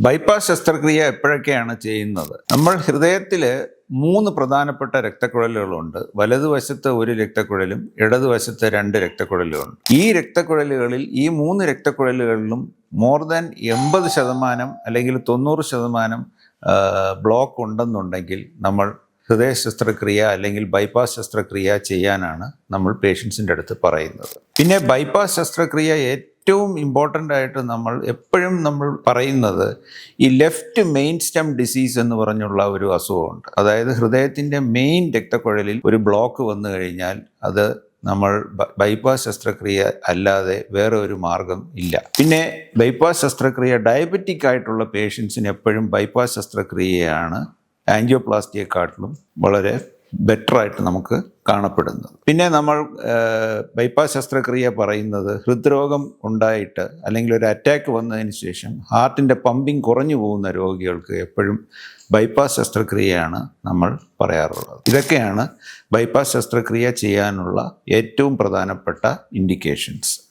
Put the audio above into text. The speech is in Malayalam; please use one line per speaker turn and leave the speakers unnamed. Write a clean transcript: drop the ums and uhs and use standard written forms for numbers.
ബൈപ്പാസ് ശസ്ത്രക്രിയ എപ്പോഴൊക്കെയാണ് ചെയ്യുന്നത്? നമ്മൾ ഹൃദയത്തിൽ 3 പ്രധാനപ്പെട്ട രക്തക്കുഴലുകളുണ്ട്. വലതുവശത്ത് ഒരു രക്തക്കുഴലും ഇടതുവശത്ത് 2 രക്തക്കുഴലുകളുണ്ട്. ഈ രക്തക്കുഴലുകളിൽ ഈ 3 രക്തക്കുഴലുകളിലും മോർ ദാൻ 80% അല്ലെങ്കിൽ 90% ബ്ലോക്ക് ഉണ്ടെന്നുണ്ടെങ്കിൽ നമ്മൾ ഹൃദയ ശസ്ത്രക്രിയ അല്ലെങ്കിൽ ബൈപ്പാസ് ശസ്ത്രക്രിയ ചെയ്യാനാണ് നമ്മൾ പേഷ്യൻസിൻ്റെ അടുത്ത് പറയുന്നത്. പിന്നെ ബൈപ്പാസ് ശസ്ത്രക്രിയ ഏറ്റവും ഇമ്പോർട്ടൻ്റ് ആയിട്ട് നമ്മൾ എപ്പോഴും പറയുന്നത് ഈ ലെഫ്റ്റ് മെയിൻ സ്റ്റെം ഡിസീസ് എന്ന് പറഞ്ഞുള്ള ഒരു അസുഖമുണ്ട്. അതായത് ഹൃദയത്തിൻ്റെ മെയിൻ രക്തക്കുഴലിൽ ഒരു ബ്ലോക്ക് വന്നു കഴിഞ്ഞാൽ അത് നമ്മൾ ബൈപ്പാസ് ശസ്ത്രക്രിയ അല്ലാതെ വേറെ ഒരു മാർഗം ഇല്ല. പിന്നെ ബൈപ്പാസ് ശസ്ത്രക്രിയ ഡയബറ്റിക് ആയിട്ടുള്ള പേഷ്യൻസിന് എപ്പോഴും ബൈപ്പാസ് ശസ്ത്രക്രിയയാണ് ആൻജിയോപ്ലാസ്റ്റിയെക്കാട്ടിലും വളരെ ബെറ്ററായിട്ട് നമുക്ക് കാണപ്പെടുന്നത്. പിന്നെ നമ്മൾ ബൈപ്പാസ് ശസ്ത്രക്രിയ പറയുന്നത് ഹൃദ്രോഗം ഉണ്ടായിട്ട് അല്ലെങ്കിൽ ഒരു അറ്റാക്ക് വന്നതിന് ശേഷം ഹാർട്ടിൻ്റെ പമ്പിങ് കുറഞ്ഞു പോകുന്ന രോഗികൾക്ക് എപ്പോഴും ബൈപ്പാസ് ശസ്ത്രക്രിയയാണ് നമ്മൾ പറയാറുള്ളത്. ഇതൊക്കെയാണ് ബൈപ്പാസ് ശസ്ത്രക്രിയ ചെയ്യാനുള്ള ഏറ്റവും പ്രധാനപ്പെട്ട ഇൻഡിക്കേഷൻസ്.